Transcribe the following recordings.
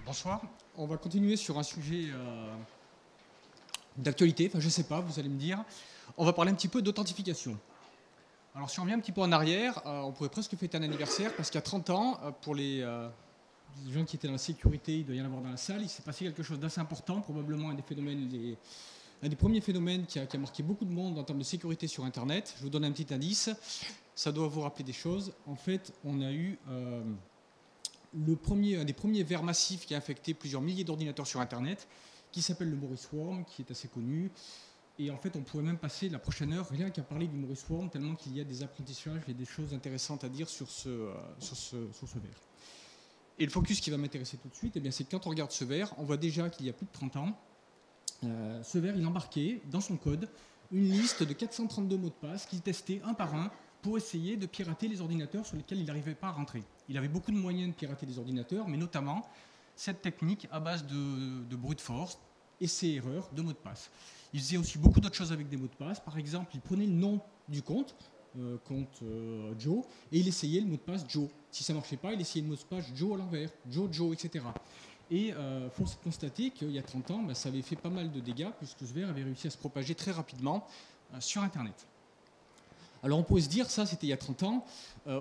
Bonsoir, on va continuer sur un sujet d'actualité, enfin je sais pas, vous allez me dire. On va parler un petit peu d'authentification. Alors si on revient un petit peu en arrière, on pourrait presque fêter un anniversaire parce qu'il y a 30 ans, pour les gens qui étaient dans la sécurité, il doit y en avoir dans la salle, il s'est passé quelque chose d'assez important, probablement un des premiers phénomènes qui a marqué beaucoup de monde en termes de sécurité sur Internet. Je vous donne un petit indice, ça doit vous rappeler des choses. En fait, on a eu un des premiers vers massifs qui a infecté plusieurs milliers d'ordinateurs sur Internet, qui s'appelle le Morris Worm, qui est assez connu. Et en fait, on pourrait même passer la prochaine heure rien qu'à parler du Morris Worm, tellement qu'il y a des apprentissages et des choses intéressantes à dire sur ce vers. Et le focus qui va m'intéresser tout de suite, eh bien, c'est que quand on regarde ce vers, on voit déjà qu'il y a plus de 30 ans, ce vers, il embarquait dans son code une liste de 432 mots de passe qu'il testait un par un pour essayer de pirater les ordinateurs sur lesquels il n'arrivait pas à rentrer. Il avait beaucoup de moyens de pirater les ordinateurs, mais notamment cette technique à base de brute force, essais-erreurs de mots de passe. Il faisait aussi beaucoup d'autres choses avec des mots de passe. Par exemple, il prenait le nom du compte, Joe, et il essayait le mot de passe Joe. Si ça ne marchait pas, il essayait le mot de passe Joe à l'envers, Joe, etc. Et force est de constater qu'il y a 30 ans, ça avait fait pas mal de dégâts, puisque ce vers avait réussi à se propager très rapidement sur Internet. Alors on pourrait se dire, ça c'était il y a 30 ans,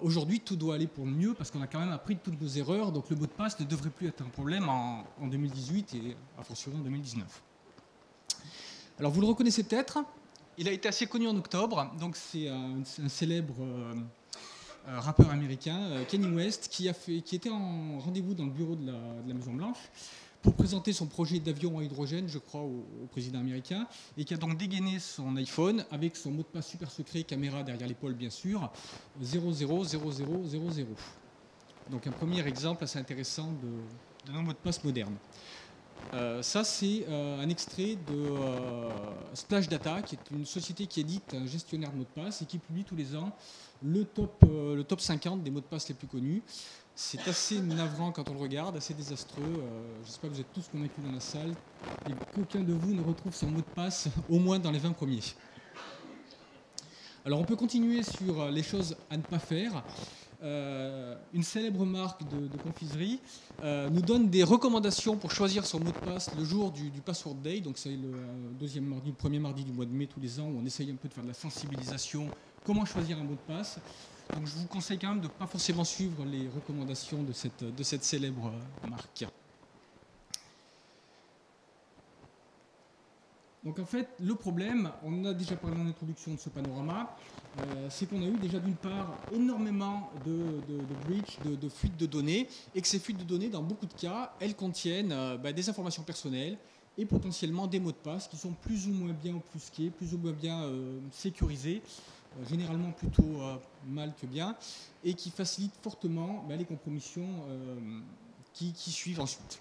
aujourd'hui tout doit aller pour le mieux, parce qu'on a quand même appris de toutes nos erreurs, donc le mot de passe ne devrait plus être un problème en 2018 et a fortiori en 2019. Alors vous le reconnaissez peut-être, il a été assez connu en octobre, donc c'est un célèbre rappeur américain, Kanye West, qui était en rendez-vous dans le bureau de la Maison Blanche pour présenter son projet d'avion à hydrogène, je crois, au président américain, et qui a donc dégainé son iPhone avec son mot de passe super secret, caméra derrière l'épaule bien sûr, 000000. Donc un premier exemple assez intéressant de nos mots de passe modernes. Ça, c'est un extrait de Splash Data, qui est une société qui édite un gestionnaire de mots de passe et qui publie tous les ans le top 50 des mots de passe les plus connus. C'est assez navrant quand on le regarde, assez désastreux. J'espère que vous êtes tous convaincus dans la salle et qu'aucun de vous ne retrouve son mot de passe au moins dans les 20 premiers. Alors on peut continuer sur les choses à ne pas faire. Une célèbre marque de confiserie nous donne des recommandations pour choisir son mot de passe le jour du Password Day. Donc c'est le premier mardi du mois de mai tous les ans où on essaye un peu de faire de la sensibilisation. Comment choisir un mot de passe? Donc je vous conseille quand même de ne pas forcément suivre les recommandations de cette célèbre marque. Donc en fait, le problème, on a déjà parlé en introduction de ce panorama, c'est qu'on a eu déjà d'une part énormément de breach, de fuites de données, et que ces fuites de données, dans beaucoup de cas, elles contiennent des informations personnelles et potentiellement des mots de passe qui sont plus ou moins bien obfusqués, plus ou moins bien sécurisés, généralement plutôt mal que bien, et qui facilitent fortement les compromissions qui suivent ensuite.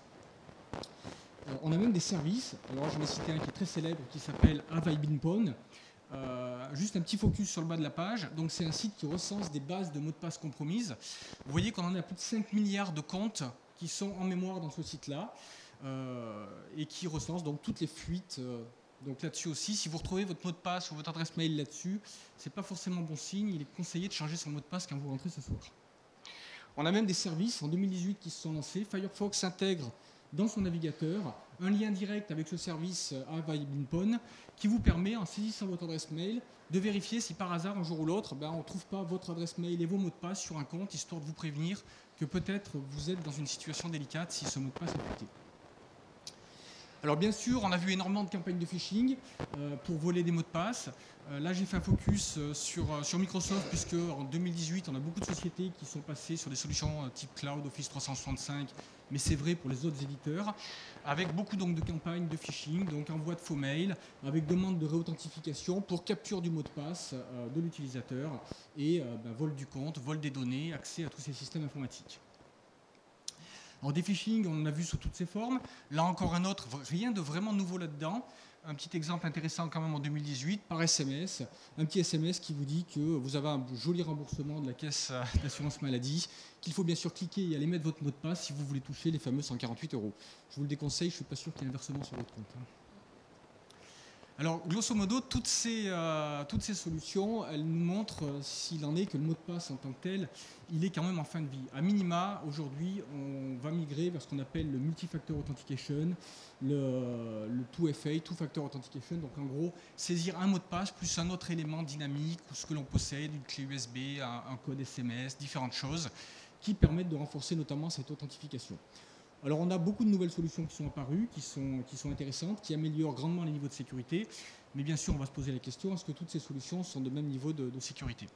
On a même des services, alors je vais citer un qui est très célèbre qui s'appelle Have I Been Pwned. Juste un petit focus sur le bas de la page. Donc c'est un site qui recense des bases de mots de passe compromises. Vous voyez qu'on en a plus de 5 milliards de comptes qui sont en mémoire dans ce site-là et qui recense donc toutes les fuites. Donc là-dessus aussi, si vous retrouvez votre mot de passe ou votre adresse mail là-dessus, c'est pas forcément bon signe. Il est conseillé de changer son mot de passe quand vous rentrez ce soir. On a même des services en 2018 qui se sont lancés. Firefox intègre dans son navigateur un lien direct avec ce service Have I Been Pwned qui vous permet, en saisissant votre adresse mail, de vérifier si par hasard, un jour ou l'autre, on ne trouve pas votre adresse mail et vos mots de passe sur un compte, histoire de vous prévenir que peut-être vous êtes dans une situation délicate si ce mot de passe est fuité. Alors bien sûr, on a vu énormément de campagnes de phishing pour voler des mots de passe. Là, j'ai fait un focus sur Microsoft, puisque en 2018, on a beaucoup de sociétés qui sont passées sur des solutions type Cloud, Office 365, mais c'est vrai pour les autres éditeurs, avec beaucoup donc de campagnes de phishing, donc envoi de faux mails, avec demande de réauthentification pour capture du mot de passe de l'utilisateur et vol du compte, vol des données, accès à tous ces systèmes informatiques. Alors des phishing, on en a vu sous toutes ses formes. Là encore un autre, rien de vraiment nouveau là-dedans. Un petit exemple intéressant quand même en 2018, par SMS, un petit SMS qui vous dit que vous avez un joli remboursement de la caisse d'assurance maladie, qu'il faut bien sûr cliquer et aller mettre votre mot de passe si vous voulez toucher les fameux 148 €. Je vous le déconseille, je ne suis pas sûr qu'il y ait un versement sur votre compte. Alors, grosso modo, toutes ces solutions, elles nous montrent, s'il en est, que le mot de passe en tant que tel, il est quand même en fin de vie. À minima, aujourd'hui, on va migrer vers ce qu'on appelle le multifactor authentication, le 2FA, Two Factor Authentication. Donc, en gros, saisir un mot de passe plus un autre élément dynamique ou ce que l'on possède, une clé USB, un code SMS, différentes choses qui permettent de renforcer notamment cette authentification. Alors on a beaucoup de nouvelles solutions qui sont apparues, qui sont intéressantes, qui améliorent grandement les niveaux de sécurité. Mais bien sûr, on va se poser la question, est-ce que toutes ces solutions sont de même niveau de sécurité?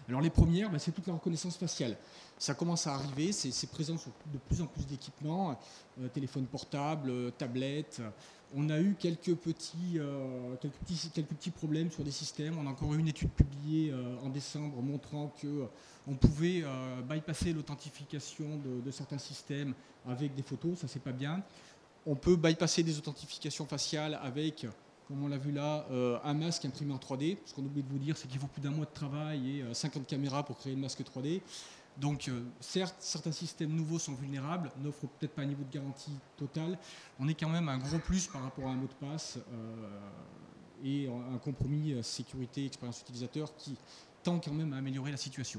Alors les premières, c'est toute la reconnaissance faciale. Ça commence à arriver, c'est présent sur de plus en plus d'équipements, téléphones portables, tablettes. On a eu quelques petits problèmes sur des systèmes. On a encore eu une étude publiée en décembre montrant qu'on pouvait bypasser l'authentification de certains systèmes avec des photos, ça c'est pas bien. On peut bypasser des authentifications faciales avec, comme on l'a vu là, un masque imprimé en 3D. Ce qu'on oublie de vous dire, c'est qu'il faut plus d'1 mois de travail et 50 caméras pour créer le masque 3D. Donc certes, certains systèmes nouveaux sont vulnérables, n'offrent peut-être pas un niveau de garantie total. On est quand même un gros plus par rapport à un mot de passe et un compromis sécurité, expérience utilisateur qui tend quand même à améliorer la situation.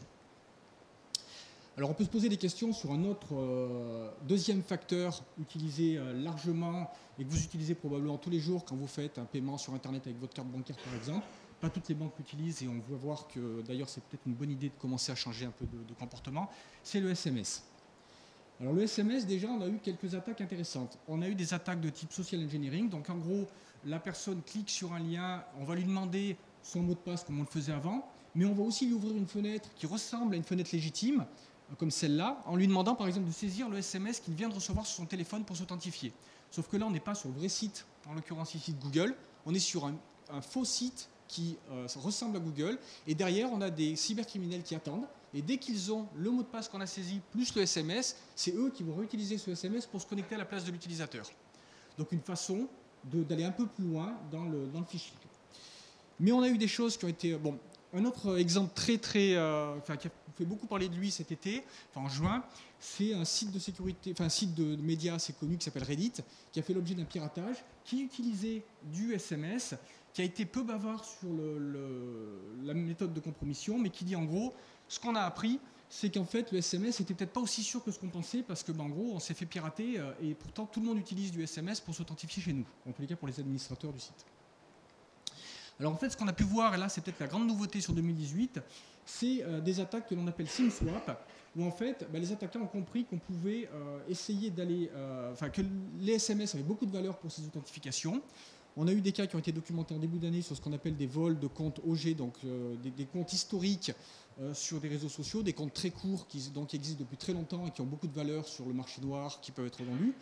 Alors on peut se poser des questions sur un autre deuxième facteur utilisé largement et que vous utilisez probablement tous les jours quand vous faites un paiement sur Internet avec votre carte bancaire par exemple. Pas toutes les banques l'utilisent et on va voir que d'ailleurs c'est peut-être une bonne idée de commencer à changer un peu de comportement. C'est le SMS. Alors le SMS, déjà on a eu quelques attaques intéressantes. On a eu des attaques de type social engineering. Donc en gros, la personne clique sur un lien, on va lui demander son mot de passe comme on le faisait avant, mais on va aussi lui ouvrir une fenêtre qui ressemble à une fenêtre légitime, comme celle-là, en lui demandant par exemple de saisir le SMS qu'il vient de recevoir sur son téléphone pour s'authentifier. Sauf que là, on n'est pas sur le vrai site, en l'occurrence ici de Google, on est sur un faux site qui ressemble à Google, et derrière, on a des cybercriminels qui attendent, et dès qu'ils ont le mot de passe qu'on a saisi, plus le SMS, c'est eux qui vont réutiliser ce SMS pour se connecter à la place de l'utilisateur. Donc une façon d'aller un peu plus loin dans le phishing. Mais on a eu des choses qui ont été... Bon, un autre exemple qui a fait beaucoup parler de lui cet été, en juin, c'est un site de sécurité, un site de médias assez connu qui s'appelle Reddit, qui a fait l'objet d'un piratage, qui utilisait du SMS, qui a été peu bavard sur la méthode de compromission, mais qui dit en gros, ce qu'on a appris, c'est qu'en fait le SMS n'était peut-être pas aussi sûr que ce qu'on pensait, parce que en gros on s'est fait pirater, et pourtant tout le monde utilise du SMS pour s'authentifier chez nous, en tous les cas pour les administrateurs du site. Alors en fait, ce qu'on a pu voir, et là c'est peut-être la grande nouveauté sur 2018, c'est des attaques que l'on appelle SIM-swap, où en fait les attaquants ont compris qu'on pouvait essayer d'aller... que les SMS avaient beaucoup de valeur pour ces authentifications. On a eu des cas qui ont été documentés en début d'année sur ce qu'on appelle des vols de comptes OG, donc des comptes historiques sur des réseaux sociaux, des comptes très courts qui existent depuis très longtemps et qui ont beaucoup de valeur sur le marché noir, qui peuvent être vendus.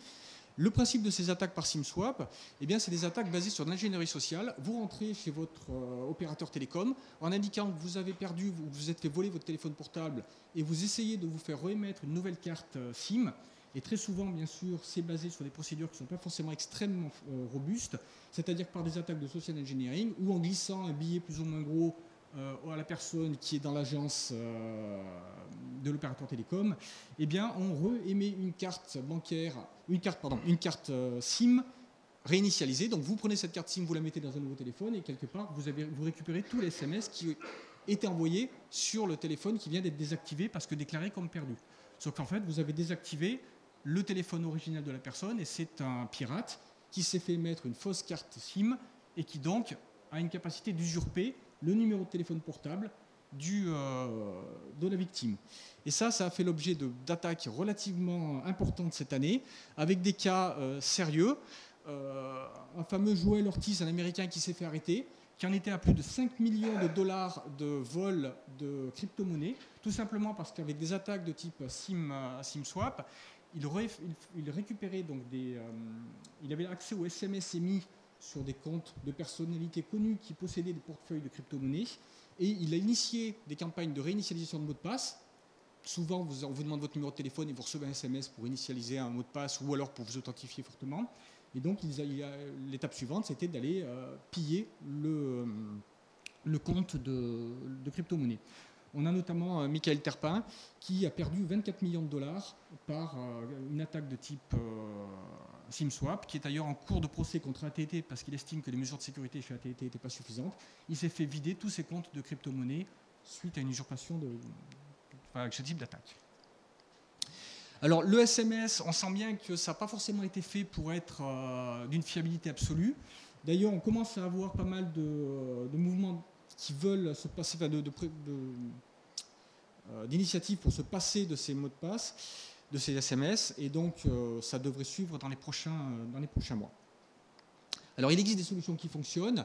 Le principe de ces attaques par SIM-swap, c'est des attaques basées sur l'ingénierie sociale. Vous rentrez chez votre opérateur télécom en indiquant que vous avez perdu, vous vous êtes fait voler votre téléphone portable et vous essayez de vous faire remettre une nouvelle carte SIM. Et très souvent, bien sûr, c'est basé sur des procédures qui ne sont pas forcément extrêmement robustes, c'est-à-dire par des attaques de social engineering ou en glissant un billet plus ou moins gros à la personne qui est dans l'agence de l'opérateur télécom, on réémet une carte bancaire, une carte SIM réinitialisée. Donc vous prenez cette carte SIM, vous la mettez dans un nouveau téléphone et quelque part vous récupérez tous les SMS qui étaient envoyés sur le téléphone qui vient d'être désactivé parce que déclaré comme perdu. Sauf qu'en fait vous avez désactivé le téléphone original de la personne et c'est un pirate qui s'est fait mettre une fausse carte SIM et qui donc a une capacité d'usurper le numéro de téléphone portable de la victime. Et ça a fait l'objet d'attaques relativement importantes cette année, avec des cas sérieux. Un fameux Joel Ortiz, un Américain qui s'est fait arrêter, qui en était à plus de 5 millions de dollars de vol de crypto-monnaies, tout simplement parce qu'avec des attaques de type SIM-swap, il récupérait donc il avait accès aux SMS émis sur des comptes de personnalités connues qui possédaient des portefeuilles de crypto-monnaies. Et il a initié des campagnes de réinitialisation de mots de passe. Souvent, on vous demande votre numéro de téléphone et vous recevez un SMS pour initialiser un mot de passe ou alors pour vous authentifier fortement. Et donc, l'étape suivante, c'était d'aller piller le compte de crypto-monnaie. On a notamment Michael Terpin qui a perdu 24 millions de dollars par une attaque de type SimSwap, qui est d'ailleurs en cours de procès contre AT&T parce qu'il estime que les mesures de sécurité chez AT&T n'étaient pas suffisantes. Il s'est fait vider tous ses comptes de crypto-monnaie suite à une usurpation avec ce type d'attaque. Alors le SMS, on sent bien que ça n'a pas forcément été fait pour être d'une fiabilité absolue. D'ailleurs, on commence à avoir pas mal de mouvements qui veulent se passer, d'initiatives pour se passer de ces mots de passe, de ces SMS, et donc ça devrait suivre dans les prochains mois. Alors il existe des solutions qui fonctionnent,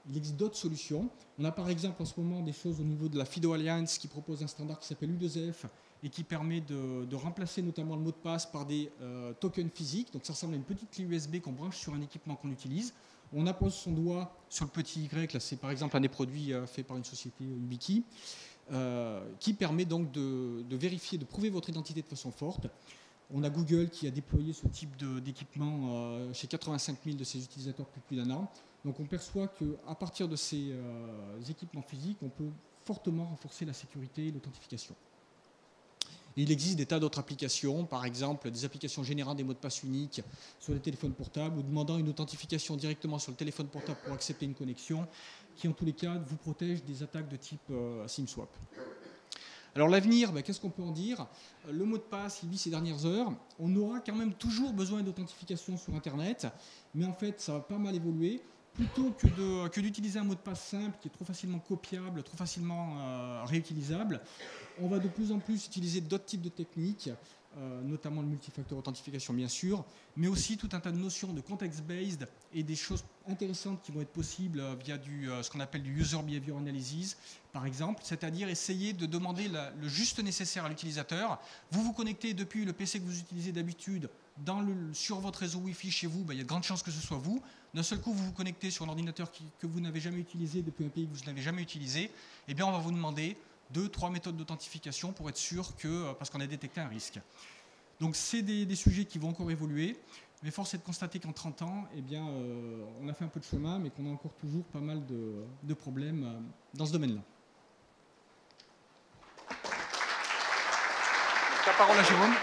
il existe d'autres solutions. On a par exemple en ce moment des choses au niveau de la FIDO Alliance qui propose un standard qui s'appelle U2F et qui permet de remplacer notamment le mot de passe par des tokens physiques. Donc ça ressemble à une petite clé USB qu'on branche sur un équipement qu'on utilise. On appose son doigt sur le petit Y, là c'est par exemple un des produits faits par une société YubiKey, qui permet donc de vérifier, de prouver votre identité de façon forte. On a Google qui a déployé ce type d'équipement chez 85 000 de ses utilisateurs depuis plus d'un an. Donc on perçoit qu'à partir de ces équipements physiques, on peut fortement renforcer la sécurité et l'authentification. Il existe des tas d'autres applications, par exemple des applications générant des mots de passe uniques sur les téléphones portables ou demandant une authentification directement sur le téléphone portable pour accepter une connexion, qui en tous les cas vous protège des attaques de type SimSwap. Alors l'avenir, qu'est-ce qu'on peut en dire? Le mot de passe, il vit ces dernières heures. On aura quand même toujours besoin d'authentification sur Internet, mais en fait ça va pas mal évoluer. Plutôt que d'utiliser un mot de passe simple qui est trop facilement copiable, trop facilement réutilisable, on va de plus en plus utiliser d'autres types de techniques, notamment le multifacteur authentification bien sûr, mais aussi tout un tas de notions de context-based et des choses intéressantes qui vont être possibles via ce qu'on appelle du user behavior analysis, par exemple, c'est-à-dire essayer de demander le juste nécessaire à l'utilisateur. Vous vous connectez depuis le PC que vous utilisez d'habitude sur votre réseau Wi-Fi chez vous, il y a de grandes chances que ce soit vous. D'un seul coup, vous vous connectez sur un ordinateur que vous n'avez jamais utilisé depuis un pays que vous n'avez jamais utilisé, eh bien on va vous demander 2-3 méthodes d'authentification pour être sûr parce qu'on a détecté un risque. Donc c'est des sujets qui vont encore évoluer, mais force est de constater qu'en 30 ans, eh bien, on a fait un peu de chemin, mais qu'on a encore toujours pas mal de problèmes dans ce domaine-là. La parole à Jérôme.